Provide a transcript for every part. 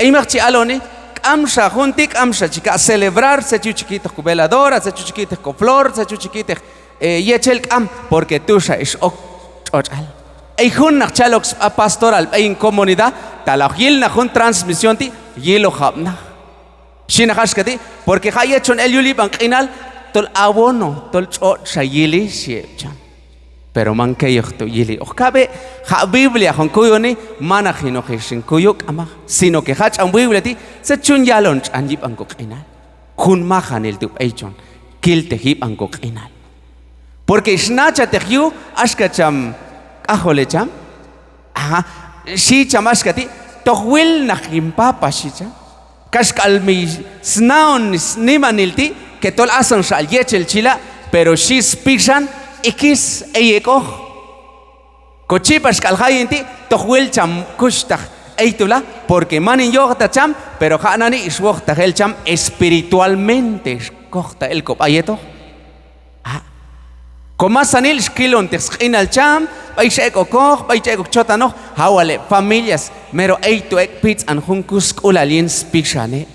Aymachi aloni, amsha juntik, amsha chica, celebrar, se chiquito con veladora, se chiquito con flor, se chiquito yechel am, porque tusha es ochal. Ay jun nachalox a pastoral, ay en comunidad, talajil na jun transmisión ti, yelo habna. Shinahashkati, porque hay hecho en el yuli banquinal, tol abono, tol shayili shepchan. Pero man que yo to yili. Okabe ha Biblia con cuyo ni manajino que sin cuyo ama, sino que hach an Biblia ti se chun yalon anjip angok inal. Kun mahan el tup eichon, kil te hip angok inal. Porque snacha te hiu ashkacham ahole cham. Aha, shi chamashkati tohwil najim papa shicha. Kashkal mi snaon nimanilti que tol asan shal yechel chila, pero shi spishan ikis eyeko cochipas calhayenti tohuel cham kushtah eitula porque manin yogta cham pero hanani iswogta el cham espiritualmente costa el copayeto comasanil skilon texinal cham paiseko koch paiseko chotano hawale familias mero eito ek pits an hunkus ulalien spishane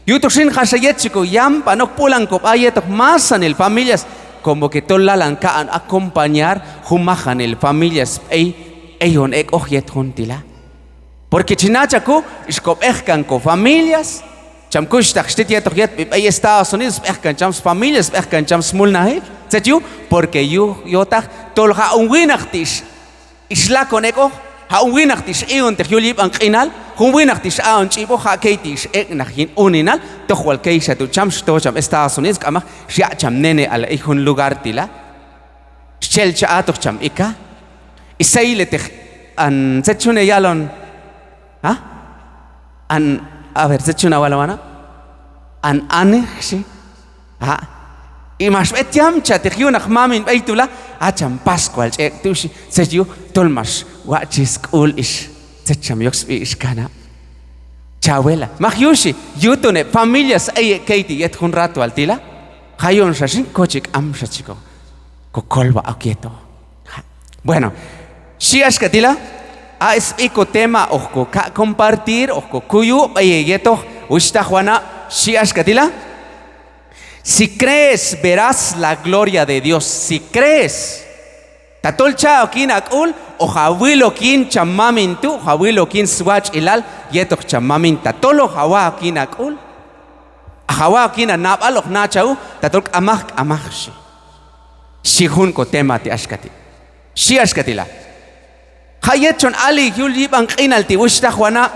yutushin khashayetchiko yam panok pulan copayeto masanil familias como que toda la lanca acompañar humajan el familias ellos ek ojet juntila porque chinachaku iskop ehkan ko familias chamkush takhstit yetojet ay Estados Unidos ehkan chams familias ehkan chams mulnahe setiu porque yo tak tolha unwinachtish isla koneko ha unwinachtish eon terjulib anqinal unwinachtish aon chibo ha keitish ek nachin uninal tohwal keisha tu chams to cham Estados Unidos kama shia cham nene al ihun lugar tila shelcha atoch cham ika isaile te an setchune yalon ha an a ver setchuna walawana an anexi ha y más betiam chatejiunach mamin beitula acham pascual ek tushi seju tolmas wachis kul ish secham yox ish kana chawela magyushi yutune familias ay keiti yet un rato altila hayon shashin kochik am shachiko kokolba akieto bueno shiash katila a es ecotema ojo compartir ojo kuyu ay yeto ushta juana shiash katila. Si crees, verás la gloria de Dios. Si crees, tatol chao kin akul o hawilo kin chamamin tu, hawilo kin swach ilal, yetok chamamin tatolo hawa kin akul, hawa kin anabal of nachau, tatol amach amachshi. Shihun ko tema ti ashkati. Shi ashkatila. Hayetchon ali yulib anqinalti ushta juana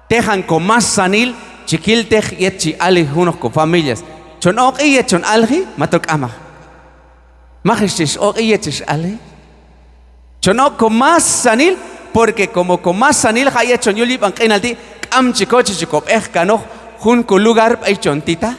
tejan ko mas sanil chikil tej yetchi ali hunos ko familias. Chon ok iyechon algi matok ama. Majestis ok iyechish algi. Chon ok con más sanil porque como con más sanil hayechon yulib anqinalti am chikochi chikop ehkano hun ko lugar aychon tita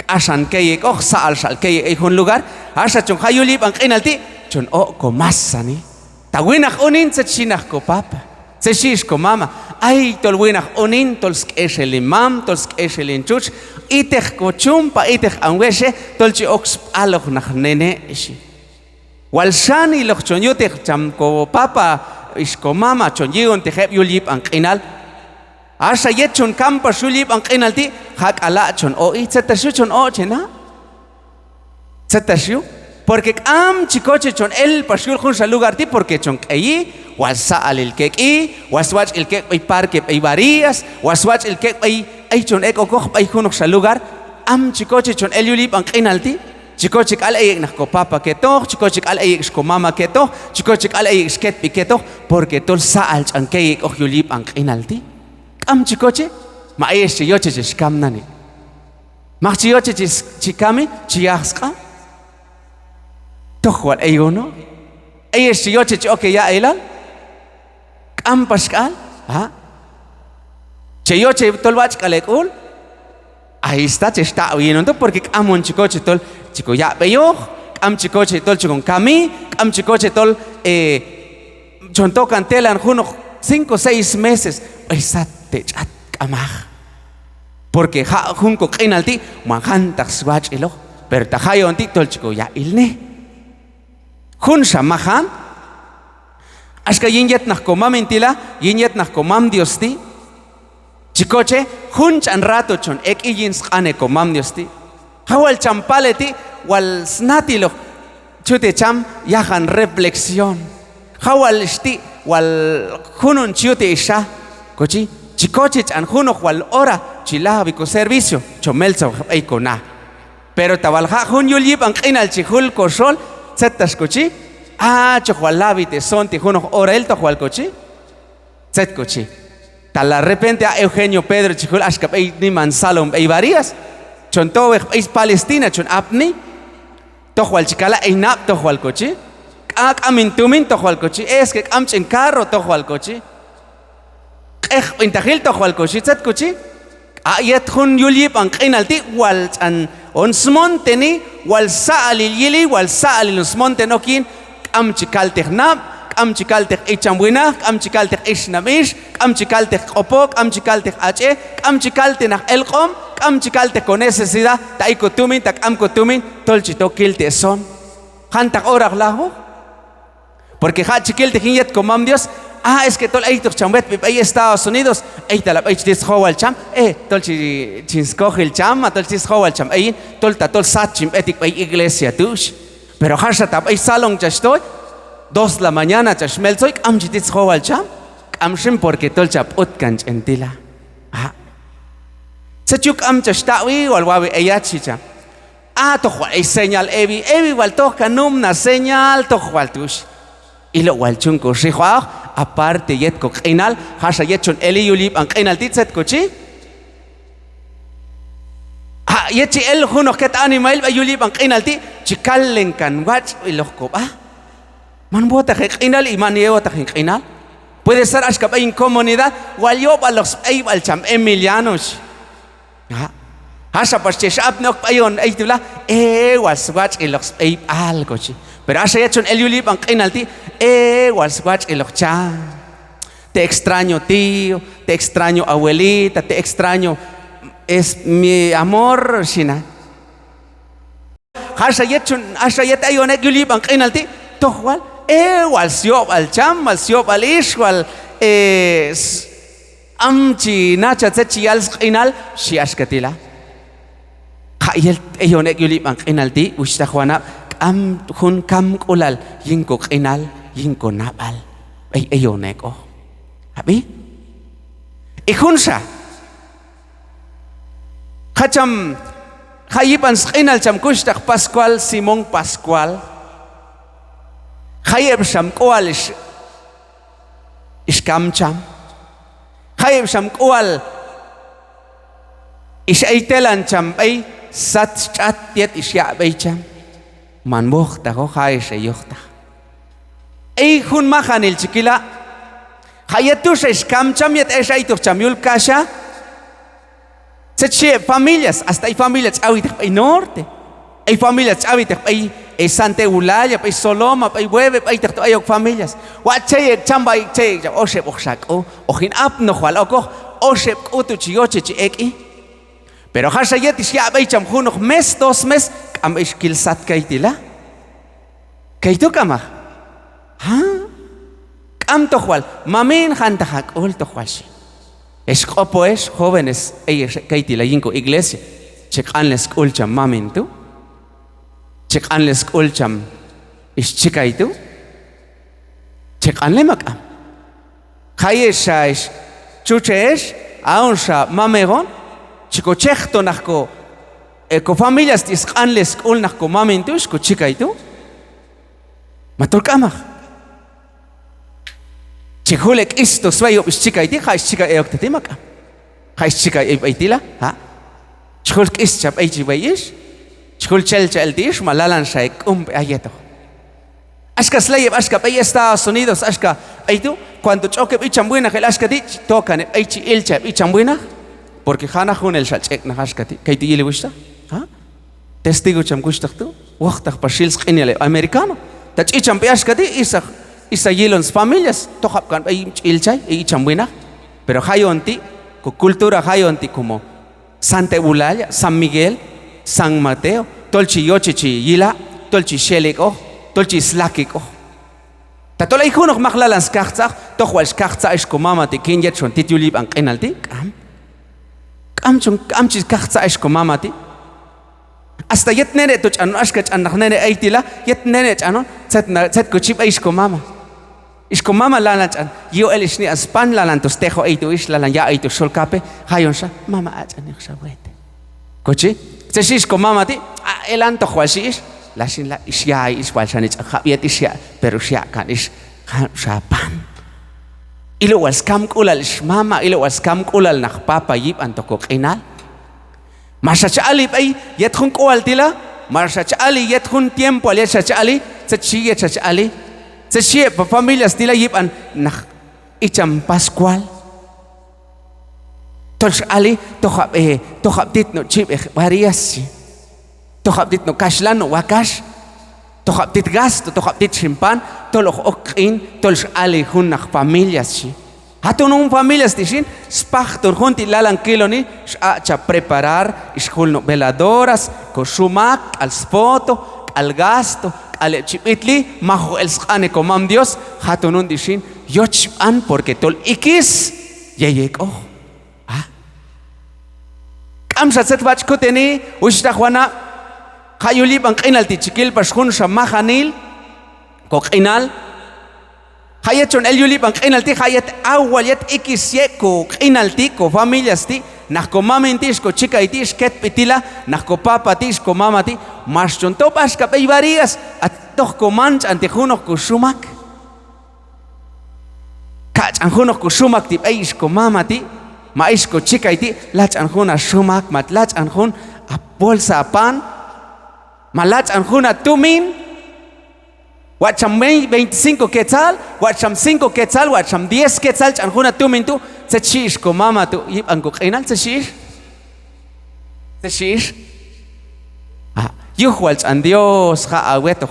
asan kayek ok saal sal kayek hun lugar asa chon hayulib anqinalti chon ok con más sanil. Tawinach unin sechinach ko papa. Sechish ko mama. Ay tolwinach unin tolsk eshelin mam tolsk eshelin chuch itech ko chumpa itech anweshe tolchi ox aloj nach nene ishi walshani loj chonyotech cham ko papa is ko mama chonyigon tehep yulip anqinal asha yechon kampa shulip anqinalti hak ala chon o itzetashu chon o chena zetashu porque am chikoche chon el pashul jun lugar ti porque chon eyi wasa alil kek i waswach el kek ay parque ay varías waswach el kek ay chon eko koch ay junok sa lugar am chikoche chon el yulip anqinalti chikoche al ay nak ko papa keto chikoche al ay ko mama keto chikoche al ay sket piketo porque tol sa al chan kek ok yulip anqinalti am chikoche ma ay yoche chikam nani ma yoche chikami chiasqa tohwal ayono ay yoche okay ya elal am pascal ha cheyoche tolwach kalekul ahí está oyendo porque amon chikoche tol chico ya beyo am chikoche tol chikon kami am chikoche tol chonto cantelan juno 5 o 6 meses esa te chat amaj porque ha junko qinalti manjanta swach elo pero tahayon ti tol chico ya ilne jun shamahan ashka yinyet nach komam intila yinyet nach komam diosti Chicoche, hunchan rato chon, ek ijins ane ko mam diosti. Hawal champaleti, wal snatilo, chute cham, yahan reflexión. Hawal sti, wal hunun chute isha, cochi, chicoche chan huno wal ora, chilabico servicio, chomelzo, eiko na. Pero tabalja hun yulip ang kinal chihul kosol, zetas cochi, chohualabite sonti huno ora el tohual cochi, zet cochi. Tal de repente a Eugenio Pedro chihul ashkap ni mansalom varias, chonto es Palestina chon apni, tohual chikala einap tohual cochi, amintumin tohual cochi, es que amchen carro tohual cochi, intajil tohual cochi, zet cochi, ayat hun yulip ang kinalti wal an onsmonteni wal saalil yili wal saalil onsmontenokin amchikaltech nab. Am chikaltech ichambuina, am chikaltech ishnamish, am chikaltech opok, am chikaltech ache, am chikalte nach elkom, am chikaltech con necesidad, taiko tumin, tak am kotumin, tolchito kilte son. Hantak orach lajo. Porque ha chikilte hinyet comam Dios, es que tol eitok chambet, ahí Estados Unidos, ahí talap eich dis howal cham, tolchi chinskohil cham, tolchis howal cham, ahí tol sachim etik ahí iglesia tush. Pero hashatap ahí salong chastoy. 2 de la mañana chashmelzoy amchitis howal cham amshim porque tolchap utkanch entila sechuk am chashtawi walwawi eyachicha tohwal ay señal evi wal tohka numna señal tohwal tush ilo wal chunko shihwah aparte yet ko qinal hasha yechon eli yulip an qinal titzet kochi yechi el huno ket animal yulip an qinal ti chikallen kan wach ilohkob man bota qinal y man lleva qinal. Puede ser ashkap incomodidad, walioba los eibal cham emilianos. Hasha pasche abnok payon eitula walswach y los eib algo chi. Pero hasha yechon el yulip an qinal ti walswach y los cha. Te extraño tío, te extraño abuelita, te extraño es mi amor shina. Hasha yet ayon el yulip an qinal ti tohwal wal siop al cham, wal siop al ish, wal amchi nacha tsechi al qinal shiashkatila. Khayel eyonek yulip ang qinal ti ushta juana am hun kam kulal yinko qinal yinko nabal eyonek oh. Habi? Ikhunsa khacham khayipan qinal cham kushtak Pascual Simón Pascual. Khayeb sham kwal iskam cham. Khayeb sham kwal aitelan cham bay sat chat yet isya bay cham. Man bohta ko khay yohta. Hun mahanil chikila. Khayetu iskam cham yet aitur cham yul kasha. Tseche familias, hasta hay familias awitek bay norte. Hay familias awitek bay Santa Eulalia, pay Soloma, pay Hueve, pay takto ayok familias. Wachayek chambay chayek oshep oshak ohin apno hwal oshep utu chioche chieki. Pero hashayet isya bay cham hunok mes 2 mes am iskilsat kaitila. Kaitu kama. Kam tohwal mamin hantahak ol tohwalshi. Eskopo jóvenes kaitila yinko iglesia. Chekanles ulcham mamin tu. Chekan les kulcham is chikaitu chekan le makam khayesha is chuchesh aunsha mamegon chiko chekto nakko ko familias tis kan les kul nakko mamintu ko chikaitu matulkamah chihulek isto swayo is chikaiti khays chika eoktati makam khays chika eitila chihulek ischap eichi bayish Chul chelcha el dish malalan shaik ayeto. Ashka slayeb ashka pay Estados Unidos ashka aitu cuando choque bichambuina gel ashka dich tocan aichi ilcha bichambuina porque hana hun el shachek na ashka ti kaiti yili wishta testigo cham gushtak tu waqtak pashils qinele americano tach icham pe ashka ti isa yilons familias tohap kan ay ilchay ichambuina pero hayonti ko cultura hayonti como Santa Eulalia, San Miguel, San Mateo, tolchi yochichi yila, tolchi sheliko, tolchi slakiko. Tatola ikunok maklalans kahtzak, tohwal kahtzak is komama te kinjet shon titulib ang penalty, Amchis kahza ishko mamati. Hasta yet nene to chano ashka chanak nene eitila, yet nene chano, set kuchip ishko mama. Ishko mama lalan chan, yo elishni aspan lalan to stejo eitu ish lalan ya eitu solkape, hayonsha, mama achan iksha wete. Kochi, ishko mama ti, elanto huashish, lashin la ishya ish walshanich, habiet ishya, pero shya kan ish, shapan. Ilo was kam kulal ish mama, ilo was kam kulal nak papa yip antokok inal. Mashachali bay yet hun kualtila, Mashachali yet hun tiempo al yeshachali, tsachi yeshachali. Se pa familias tila yipan nak icham Pascual. Tolsh ali tohab dit no chip varias. Tohab dit no kashlan no wakash. Tohab dit gasto, tohab dit chimpan, toloch okin, tolsh ali hun nak familias. Hatunun familias tishin, spachtor junti lalan kiloni, cha preparar, ishul no veladoras, kosumak, al spoto, al gasto. Ale chipitli majo el skane komam Dios hatunun dishin yochipan porque tol ikis yeyek oh kamsa set bach kuteni ushta juana hayuli ban qinal ti chikil pashkun shamahanil ko qinal hayachon el yuli ban qinal ti hayat awal yet ikis yeko qinal ti ko familias ti Nahko mamintish ko chica itish ket pitila, nahko papa tish ko mamati, marchon topas kapay varias, at toch ko manch antihunok ko sumak. Kach anhunok ko sumak tip aish ko mamati, maish ko chica iti, lach anhuna sumak, mat lach anhun a bolsa pan, malach anhuna tumin, wacham 25 quetzal, wacham 5 quetzal, wacham 10 quetzal, anhuna tumin tu, Tsachish ko mama tu yip ang kukainal tsachish yuhwalch an Dios ha aweto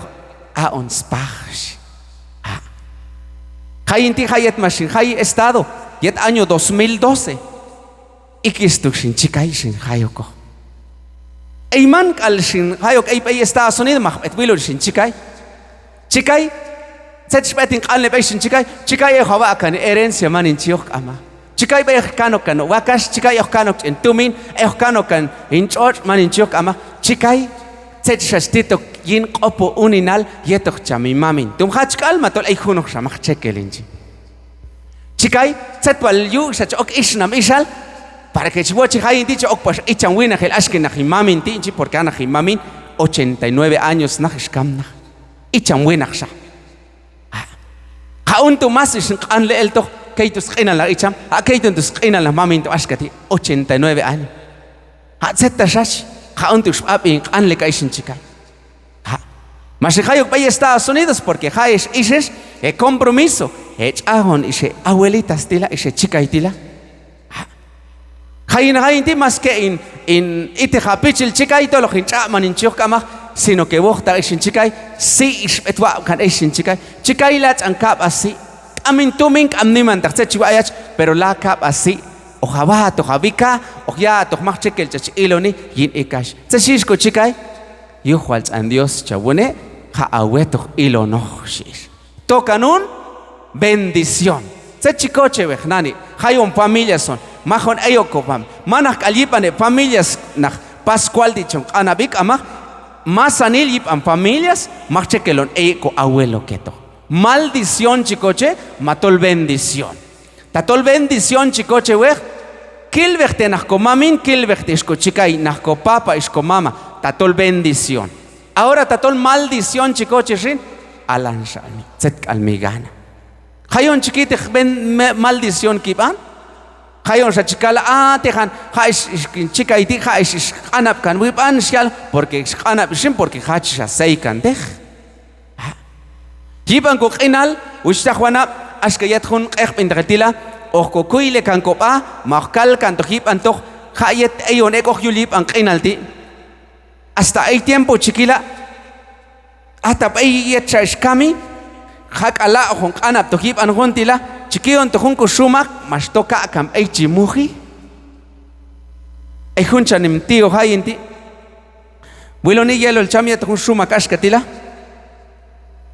on spash hayinti hayet mashin hay estado yet año 2012 ikistushin chikaishin hayoko eiman kal shin hayok ay Estados Unidos mahbet wilur shin chikai tsachbetin qalne beishin chikai hawa kan herencia manin chiok ama Chikay ba kano wakas chikay kano en tumin kano kan in church man in chok ama chikay tsetshastito yin qopo uninal yetok chami mamin tum hachkal matol ay hunok shamach chekelinchi chikay tsetwal yu shach ok ishnam ishal para que chiwochi hay dicho ok pues ichan wina gel ashken nach mamin tinchi porque ana mamin 89 años nach skamna ichan wina sha haun tu mas shin le el to Keitus qina la icham, keitus qina la mamin to ashkati 89 años. Zeta shash, untus abin an le kaishin chikai. Masihayok bay Estados Unidos porque haish ishes compromiso. Ahon ishe abuelitas tila ishe chikai tila. Hain ti más que in ite hapichil chikai to lo hinchaman in chokama, sino que bohta ishin chikai, si ish etwa kan ishin chikai. Chikai lats an kap así. Amin tuming am niman chiwayach, pero la kap así. Ojaba to habika, oja to machchekel chach iloni yin ikash. Tsashish ko chikai. Yuhwalts an Dios chabune ha aweto ilono shish. Tocanun bendición. Tsachikoche vehnani. Hayon familias son. Majon ayokopam. Manak alipane familias nach Pascual dichon anabik ama. Masanil yip an familias machchekelon eko abuelo keto. Maldición chicoche, matol bendición. Tatol bendición chicoche weg, kilverte nasco mamin, kilverte isco chicay, nasco papa isco mama, tatol bendición. Ahora tatol maldición chicoche shin, alanshani, zet almigana. Hayon chiquite maldición kiban, hayon sa chicala, tejan, haish chicay ti haish anap kan wipan shal, porque anap shin porque hachisha seikan dej. Jiban ko qinal ushta juana ashkayat hun qeq indretila ko kuile kan kopa mahkal kan to jiban to khayet ayon eko yulip an qinalti hasta hay tiempo chiquila hasta payet chashkami hak ala hun qanap to jiban huntila chiquion to hun ko shumak mas toka kam ay chimuji ay hun chanim tío hayinti wiloni yelo el chamia to hun shumak ashkatila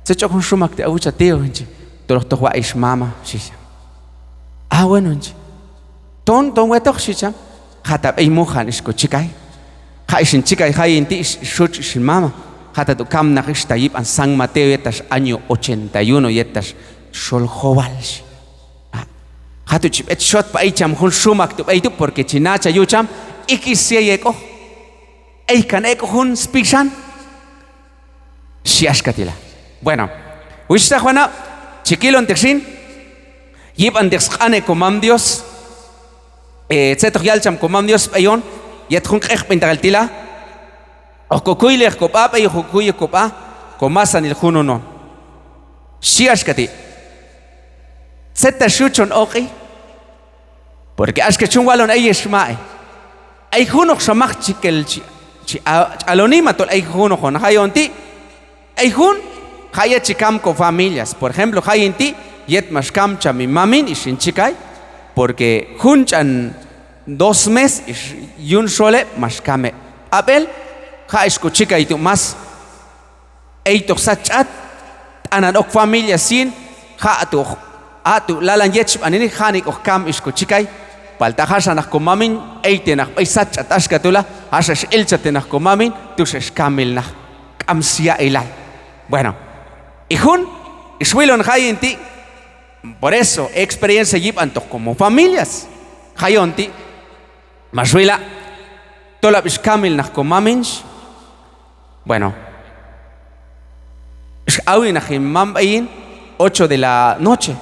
se chokun shumak te agucha tío hinchi toros to wa ish mama shisha bueno hinchi ton wetok shisha Hatab ay mohan isko chikay. Haishin chikay hayinti shuch shin mama. Hatatu kam nakish tayip an San Mateo yetas año 81 yetas sholjovalsh. Hatu chip et shot pa icham hun shumak tu aitu porque chinacha yucham ikisye eko. Eikan eko hun spishan. Shiashkatila. Bueno, wishta juana chiquilo antexin. Yip antexane comam Dios. Tzetok yalcham comam Dios ayon. Yet hun kech pintagaltila. Okokuyle kopa pa yokuye kopa. Komasan il huno no. Shiashkati. Zeta shuchon oki. Porque aske chungwalon ay yeshmae. Ay hunok shamach chikel alonima tol ay hunok on hayonti. Ay hun haya chikam con familias. Por ejemplo, hayinti yet mashkam cha mi mamin ishin chikay. Porque hunchan 2 meses y un sole mashkame. Abel haishko chikay tu mas. Eitok sachat ananok familia sin ha atu lalan yech anini hanik okam isko chikay. Paltajas anak komamin eitenak paisach atashkatula ashash ilchatenak komamin tushesh kamilnak kamsia ilal. Bueno, hijun iswilon hayinti por eso experiencia yip antok como familias hayonti maswila tola kamilnak komaminch. Bueno, awinach mambayin 8 de la noche.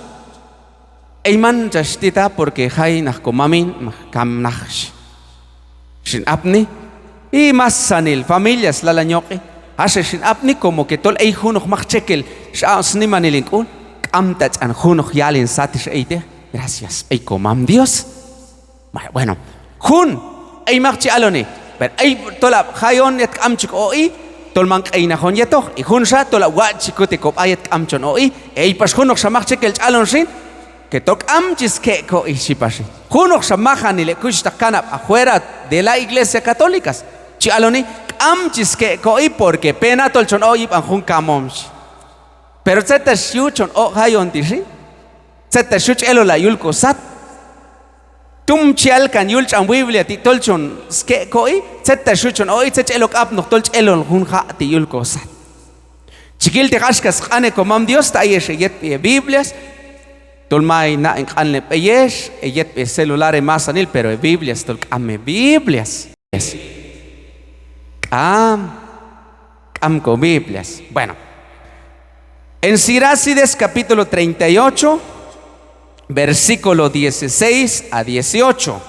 Eyman jashtita porque hay nach komamin kam nach shin apni y más sanil familias la lañoque hace shin apni como que tol ey junoj mach chekel shaos ni manilinkun am tach an junoj yalin satish eite gracias ey komam Dios. Bueno jun ey mach aloni pero ey tola hayon et amchik oi tol man ey najon yeto y jun sha tola wa chikote kop ayet amchon oi ey pas junoj shamach chekel alon shin que tok amchis que ko ishipashi. Junok shamahan y le kushtakanap afuera de la iglesia católicas. Chi aloni amchis que ko y porque pena tolchon oip anjun kamoms. Pero zeta shuchon o hayon tishi. Zeta shuch elo la yulko sat. Tum chial kan yulch an biblia ti tolchon ske ko y zeta shuchon o zet elo kap no tolch elo hun ha ti yulko sat. Chikil te hashkas khane komam Dios ta yeshe yet biblias. Tolmai na en kanle peyesh, eyet pe celulares más anil, pero Biblias, ame Biblias. Am con Biblias. Bueno, en Sirácides capítulo 38, versículo 16 a 18.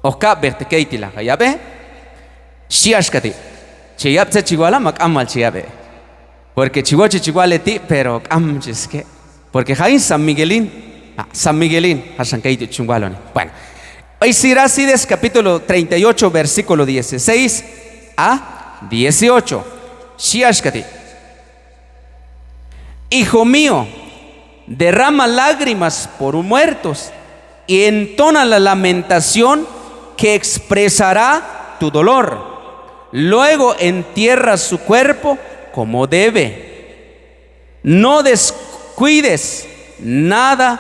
Oka verte keitila, ya ve. Shiashkati. Chiyap se chiguala mak amal chiabe. Porque chihuache chigualeti, pero amchiske. Porque hay San Miguelín, Hasan Kaito Chungwalone. Bueno, hoy Sirácides capítulo 38, versículo 16 a 18. Shiashkati. Hijo mío, derrama lágrimas por muertos y entona la lamentación que expresará tu dolor. Luego entierra su cuerpo como debe. No cuides nada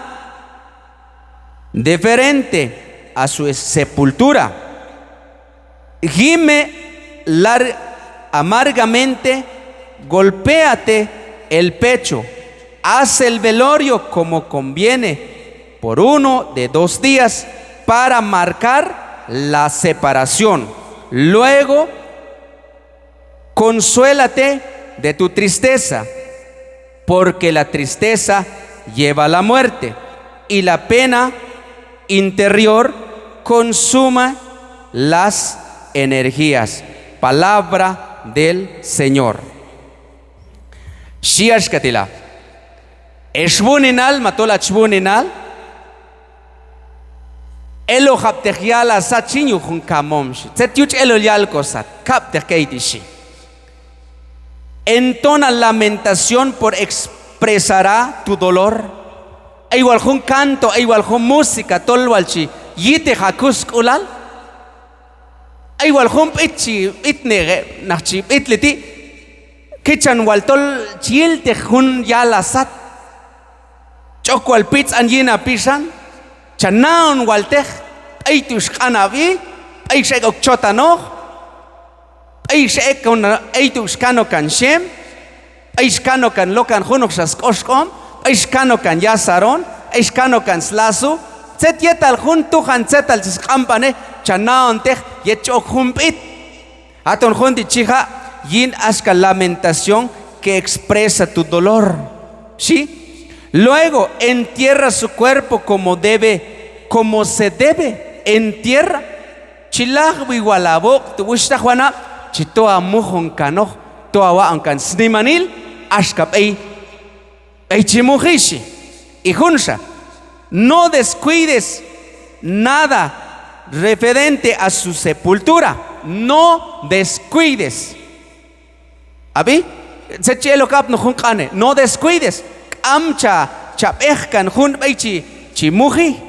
diferente a su sepultura. Gime amargamente, golpéate el pecho, haz el velorio como conviene por 1 de 2 días para marcar la separación. Luego, consuélate de tu tristeza, porque la tristeza lleva a la muerte y la pena interior consuma las energías. Palabra del Señor. Shiashkatila. Eshbuninal matola chbuninal. Elo haptegiala sachinyu junkamomshi. Zetiuch elo yalkosat. Kaptekeitishi. Entona lamentación por expresará tu dolor. Igual un canto, igual un música, tolwalchi, yite hakuskulal. Igual un pitchi, itnege, nachi, itleti, kichan waltol, chilte hun yalasat. Choko al pitz anjina pishan, chanaun waltej, Eitus Kanavi, Eishek Chotano, Eishek on Eitus Kano Kan Shem, Eiskano Kan Lokan Hunoxas Koshkom, Eiskano Kan Yasaron, Eiskano Kan Slasu, Zetyetal Huntu Hansetal Campane, Chanaontech, Yechok Humpit. Aton Hundi Chija, Yin Aska lamentación que expresa tu dolor. ¿Sí? Luego entierra su cuerpo como se debe, entierra. Chilag Wigualabok, tu Wishta Juana, Chitoa Mujon Kano, Toa Ankan Snimanil, Ashkap Chimujishi. Y Junsha, no descuides nada referente a su sepultura. No descuides. ¿Abi? Se chelo kap no junkane. No descuides. Amcha chapejkan jun baichi chimuji.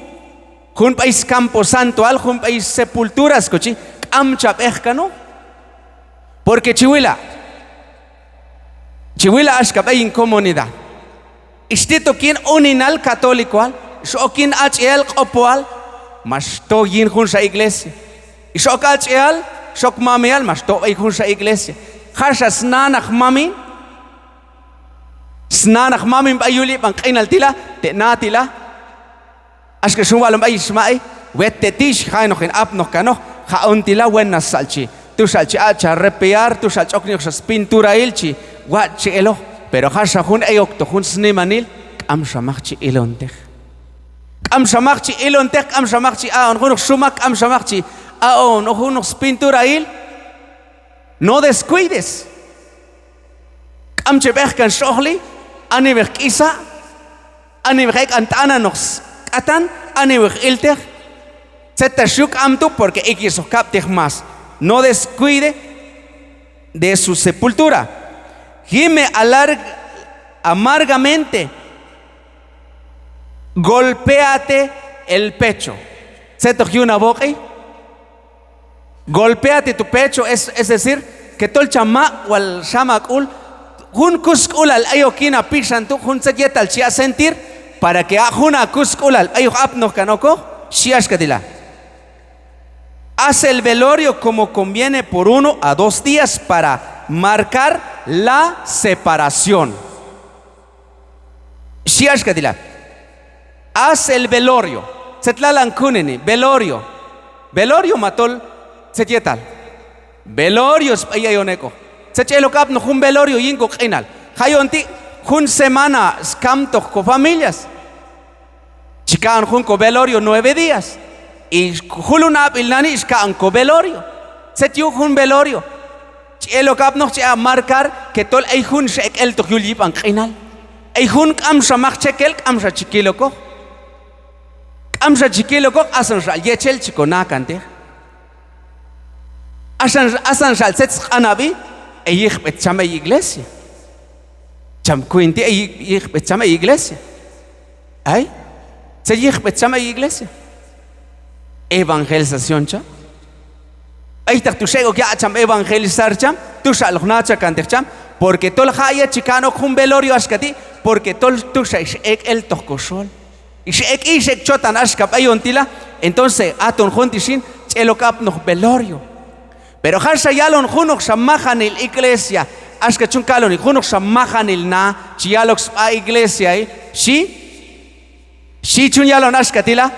Jun bais campo santo al jun bais sepulturas cochi. Amcha pejkano. Porque Chihuila ashka bay en comunidad. Istito quien uninal católico al. Shokin HL opoal. Mas to yin jun sa iglesia. Y shok HL. Shok mami al mas to bay jun sa iglesia. Hasha snanach mamin bayuli bang kainal tila te natila ashke shumwalam bay shmai wetetish khaino khin ap no kano khaontila wenna salchi tu salchi acha repear tu salchi okni xas pintura ilchi wachi elo pero hasha hun ayok to hun snimanil am shamachchi ilontech am shamachchi ilontech am shamachchi aon hun shumak am shamachchi aon hun pintura il. No descuides. Amche kan shohli, anibek isa, anibek antana nos atan, anibek ilter. Zeta shuk amtu porque ikiso kaptech más. No descuide de su sepultura. Gime amargamente. Golpéate el pecho. Zeta una boca. Golpéate tu pecho, es decir, que tol chama o al shamakul, hun kuskul al ayokina pishantu, hun se yeta al chia sentir, para que juna kuskul al ayok apno kanoko, shiashkadila. Haz el velorio como conviene por 1 a 2 días para marcar la separación. Shiashkadila. Haz el velorio. Setlalan kunini, velorio. Velorio matol. Se tietal velorios ayayoneko se chelo kap no un velorio yingo khinal hayonti un semana scamto con familias chican jun ko velorio 9 días y huluna pilnani scan ko velorio se tiu un velorio chelo kap no cha marcar que tol ay jun shek el to yulip an khinal ay jun am shamach chekel am sha chikiloko asan sha yechel chikona kante Asan shalsets anabi, eyich betchama iglesia. Cham kuinti eyich betchama iglesia. Ay, se yich betchama iglesia. Evangelización cha. Ay tak tu shego ya cham evangelizar cham, tu shalgnacha kanter cham, porque tol haya chicano kun velorio ashkati, porque tol tu shaish ek el tokoshol. Ishek chotan ashkap ayontila, entonces aton juntishin chelokap no velorio. Pero hasha yalon junok shamahan il iglesia, ashka chunkalon y junok shamahan il na, chialox a iglesia, shi chun yalon ashka tila,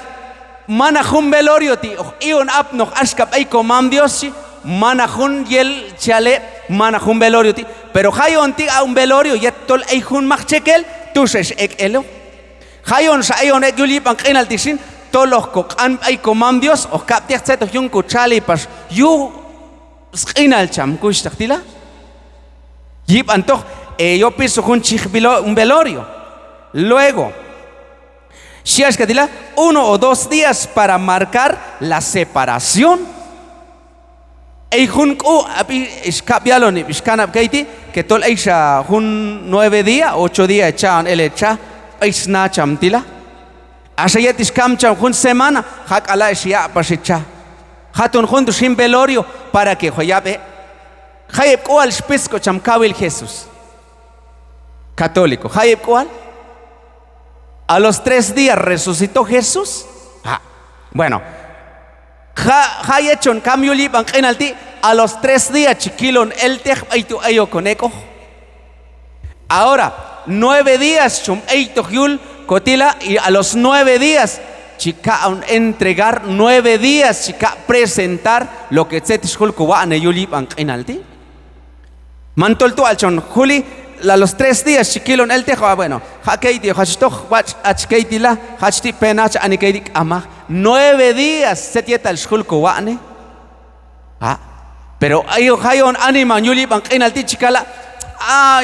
mana jun velorio ti, ion apnoch ashka ay comam Dios, mana jun yel chale, mana jun velorio ti, pero hayon ti a un velorio, yet tol ay jun machchekel, tushesh ek elo, hayon sa ayon ek yulip ang kinal tishin, tolos kok an ay comam Dios, o kaptiach zeto yung kuchali pas, yu Skinal cham kushtaktila. Yip antoch, yo pienso un velorio. Luego, shiashkatila, 1 o 2 días para marcar la separación. Jun api iskapialoni iskanap kaiti que tol eisha jun 9 días, 8 días echan el echa, eisna chamtila. Ashayet iskam cham jun semana, hak ala ishia pasicha. Hatun juntos sin velorio para que joyabe hayeb cual spisco chamkawil Jesús católico hayeb cual a los 3 días resucitó Jesús. Bueno, Ja yechon cambio liban enalti a los 3 días chiquilon el tej aitu ayo coneco. Ahora 9 días chum eito yul cotila y a los 9 días chica entregar 9 días chica presentar lo que se tishulko ane yuliban enalti. Mantol tu alchon juli a los 3 días chiquilon el tejo bueno hakeiti hachtoch wach achkeitila hachti penach anikeidik ama 9 días se tieta el shulko wane. Pero ayo hayon anima yuliban enalti chikala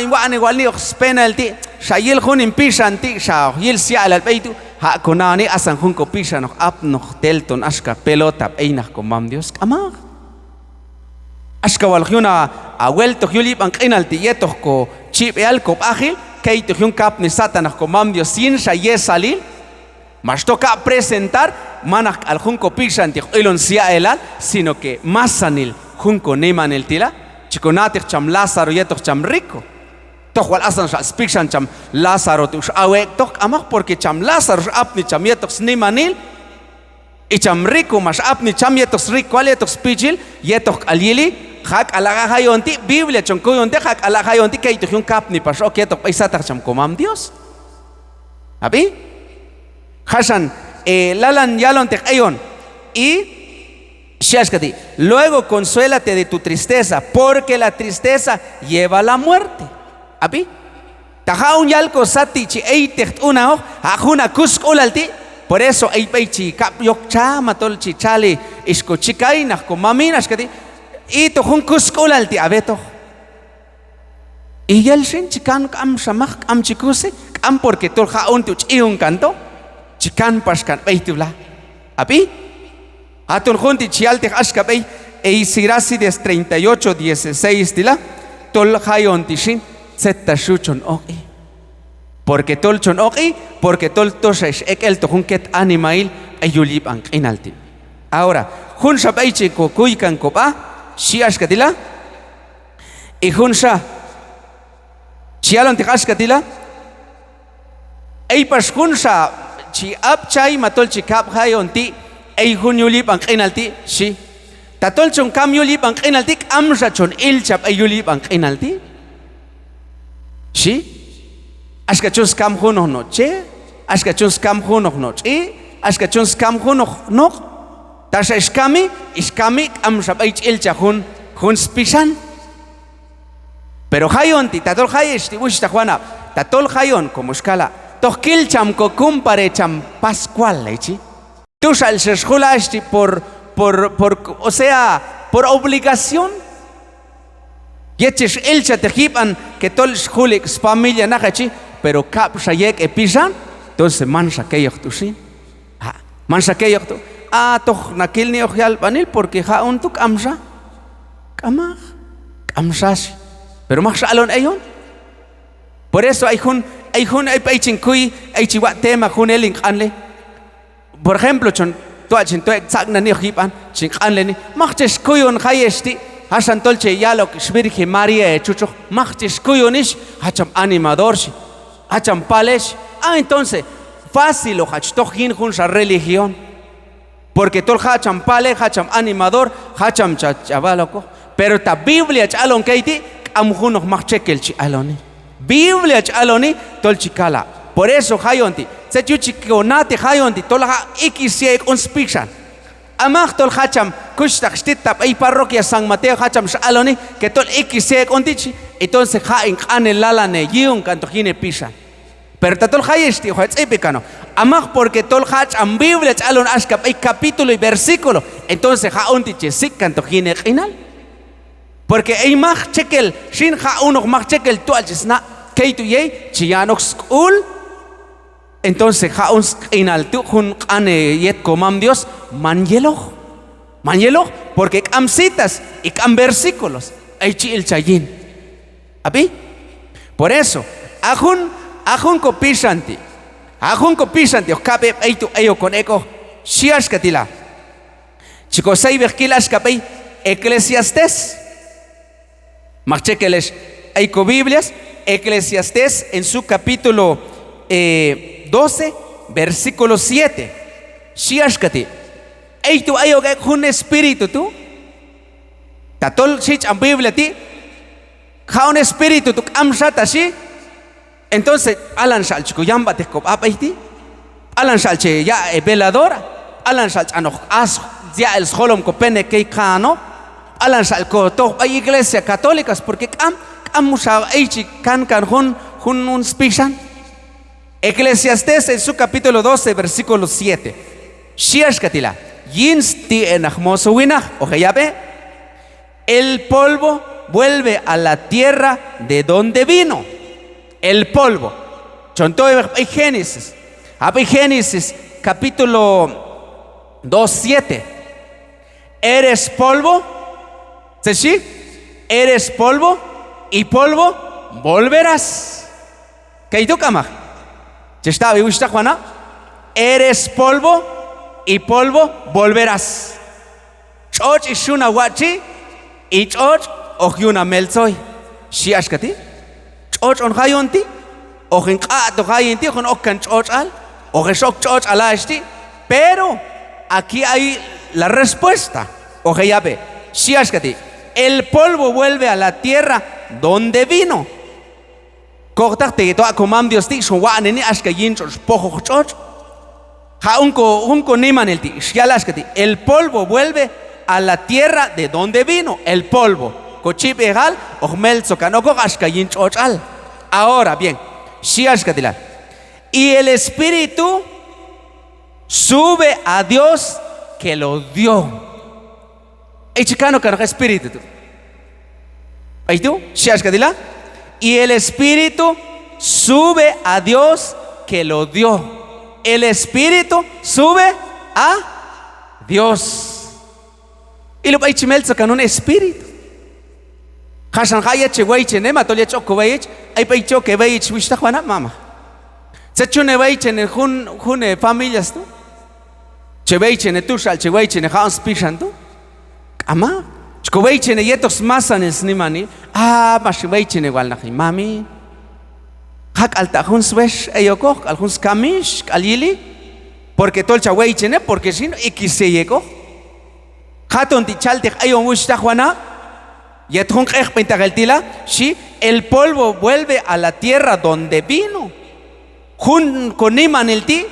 wane walni penalti shayil hunin pishanti sha yil sial al beitu ha konani asan hunko pishan apno telton ashka pelota einak komam Dios ama ashka waljuna abuelto yulip an enalti yetos ko chip alko agil keito yun kap ni satanas komam Dios sin shaye salil mas toca presentar manak al hunko pishanti elon sia elal sino que masanil hunko neman el tila chiconatic cham Lázaro yetos cham rico toch wal asan spichan cham Lázaro tush awe toch amak porque cham Lázaro apni cham yetos nemanil y cham rico mas apni cham yetos rico al yetos pichil yetos alili hak alaga hayonti Biblia chonkoyonte hak alaga hayonti keito yun kapni pasho keto paisata cham komam Dios abi hashan lalan yalon te ayon y Shashkati, luego consuélate de tu tristeza, porque la tristeza lleva a la muerte. ¿Abi? Tajaun yalko sati chi eitecht una ajuna kuskolalti. Por eso ei peichi kap yokcha matol chi chali isko chikai nach komaminas kati. Y to hun kuskolalti abeto. Y el shin chikan am shamach am chikuse am porque tol jaun tu chiun canto chikan paskan beitula. ¿Abi? Atun junti chialte ashkabei Sirasides 38:16 tila tol hayon tishin zeta shuchon oki porque tol chon oki porque tol toshesh ekel to hunket animail ayulib an inalti. Ahora hun shabaichi ko kuikan kopa shi ashkatila y hun sha chialon te ashkatila ei pas hun sha chi apchai matol chikap hayon ti ay hun yulip ang kinalti si tatol chon kam yulip ang kinalti amsa chon ilchap ay yulip ang kinalti si aska chon skam hunoh noche aska chon skam hunoh noche aska chon skam hunoh nok tasha iskami amsa ay ilcha hun spishan pero hayon ti tatol hayesh ti wish ta juana tatol hayon como escala tohkil cham ko kumpare cham pascual lechi tú sales o sea, por obligación. Yeches elcha te hipan que tol shulik familia nahachi, pero kap shayek episan, entonces mansa que yo tu sin. Mansa que yo tu. Toch nakil ni ojial panil porque ha un tuk amsa. Amsas. Pero más alon ayon. Por eso hay peichin kui, hay chiwa tema hun eling anle. Por ejemplo, chon toachin toek sagna ni hipan chin anleni machtes kuyon khayesti hasan tolche yalok shvirge María chucho machtes kuyonish hacham animadorshi hacham palesh entonces fácil o hachtojin hun sa religión porque tol hacham pale hacham animador hacham chavaloko pero ta Biblia chalon keiti amhunok machchekelchi aloni Biblia chaloni tolchikala por eso hayonti se chuchikonate hayonti tolha ikisiek unspichan amach tol hacham kushtak stitap ay parroquia San Mateo hacham shaloni que tol ikisiek untichi entonces hain ane lalane yiun cantojine pishan pero tatol hayesti hoets epicano amach porque tol hacham Biblia chalon ashkap ay capítulo y versículo entonces ha untichi sik cantojine qinal porque ay mach chekel shin ha uno mach chekel tualchisna keitu yei chianox ul entonces jaun inaltu hun ane yet komam Dios manyeloh porque am citas y am versículos ay chil chayin abi por eso ajun kopishanti okape aitu ayo con eco shiash katila chicos sai verkilash kapei Eclesiastés machekelesh aiko Biblias Eclesiastés en su capítulo 12, versículo 7. Shiashkati. Ey tú ayo que un espíritu tú. Tatol sich en Biblia ti. Ja un espíritu tú amshata sí. Entonces alan shalchiku yamba te kop apaiti. Alan shalche ya veladora. Alan shalch ano as ya el scholom kopene que kano. Alan shalko to hay iglesia católicas porque musa eichi kan hun spishan. Eclesiastés en su capítulo 12 versículo 7. Shiashkatila. Yinsti enahmoso winah. Oje ya ve. El polvo vuelve a la tierra de donde vino. El polvo. Chonto hay Génesis. Hay Génesis capítulo 2, 7. Eres polvo. ¿Sí? Eres polvo y polvo volverás. ¿Qué tú camaj? ¿Está vivo esta Juana? Eres polvo y polvo volverás. Choch y shuna wachi y choch ohyuna melzoy. Shiashkati. Choch on hayonti. Ohin qato hayonti con okan choch al. Oheshok choch alashti. Pero aquí hay la respuesta. Ojeyabe. Shiashkati. El polvo vuelve a la tierra donde vino. Cortate to comam Dios ti shwan ni ashka yinchos pojo choch. Ha unko niman el ti. Shialashkati. El polvo vuelve a la tierra de donde vino. El polvo. Cochip egal ohmel sokanoko ashka yinchos al. Ahora bien, shiashkatila. Y el espíritu sube a Dios que lo dio. El chicano que no es espíritu. ¿Ahí tú? Shiashkatila. Y el espíritu sube a Dios que lo dio. El espíritu sube a Dios. Y lo vais a con un espíritu. Hashan haya cheweiche nema tolia choco veich. Hay peicho que veich wishta juana mama. Se chune veich en june familias tú. Cheweiche en tushal cheweiche en hans pishan tú. Ama. Chkoweiche en yetos masan es nimani. Mas weiche en igual nahi mami. Hak alta huns wesh eyoko al huns kamish alili. Porque tolcha weiche ne porque si no ikiseyeko. Haton ti chalte ayon wishta juana. Yetun pintageltila. Si el polvo vuelve a la tierra donde vino. Jun koniman el ti.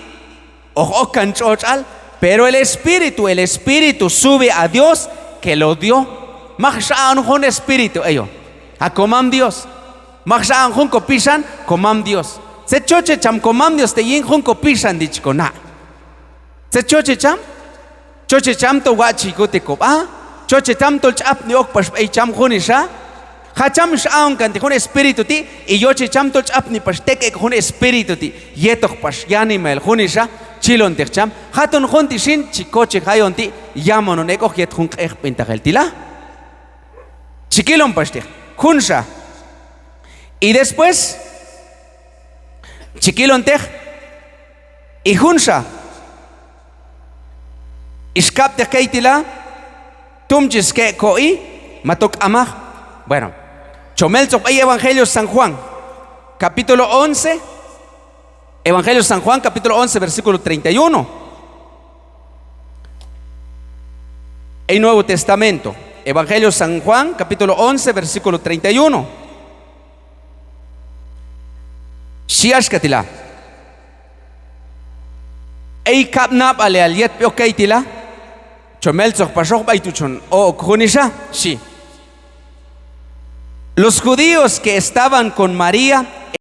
Okan chochal. Pero el espíritu sube a Dios que lo dio. Mahshaan un espíritu ello. A comam Dios. Mahshaan un copisan comam Dios. Se choche cham comam Dios te yin un copisan dichkona. Se choche cham to wachi kote kopa. Choche cham to chap ni ok pas ei cham hunisha. Hacham shaun kan te un espíritu ti y yo cham to chap ni pas teke un espíritu ti. Yetok pas yanimel hunisha. Chilon te cham. Hatun hunti shin chikoche hayon ti yamon neko yet hun pintageltila. Chiquilón pastor, Junsha. Y después, Chiquilón tej y Junsha. Iskap te keitila, tumchis que koi, matok amah. Bueno, Chomelzok hay Evangelio San Juan, capítulo 11. Evangelio San Juan, capítulo 11, versículo 31. El Nuevo Testamento. Evangelio San Juan, capítulo 11, versículo 31. Shiashkatila. Ei kapnap ale aliet peokeitila. Chomelzok pashok baituchon o kunisha. Sí. Los judíos que estaban con María